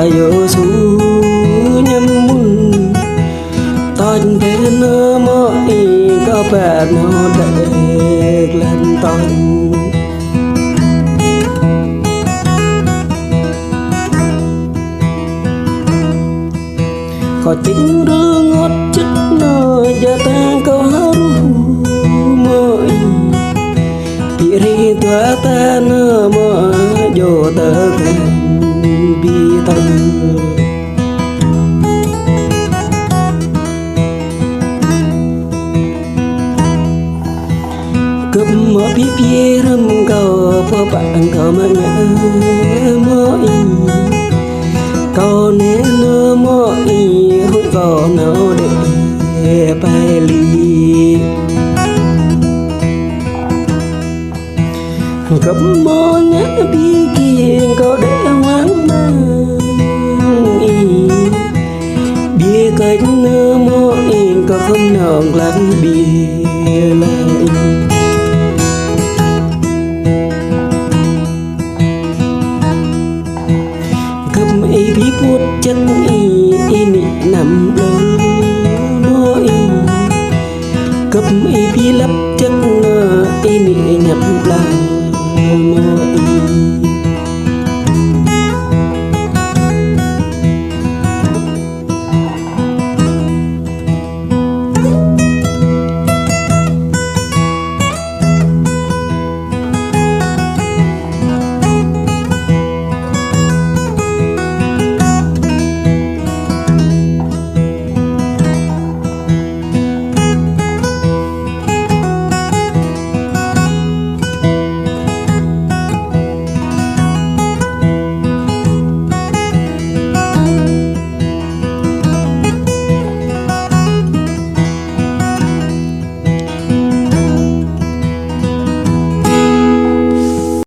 yo su nhâm mun ton thế nó mỗi có bè nó để lên ton có chính rương ngót chất nơi giờ ta có haru mỗi bị ri tua ta nơ mơ vô tơ bi tâm cầm mơ bi bi râm cầu phơ bạn cầu mơ ngỡ mỗi cầu nè nơ mỗi hôn cầu nào để bay li cầm mơ nhá bi kia cầu để hoang mang bia cánh nơ mỗi có không nào lắng bia lại cầm ấy bí bút chân y nị nằm đơn nói cầm ấy bí lấp chân y nị nhập lại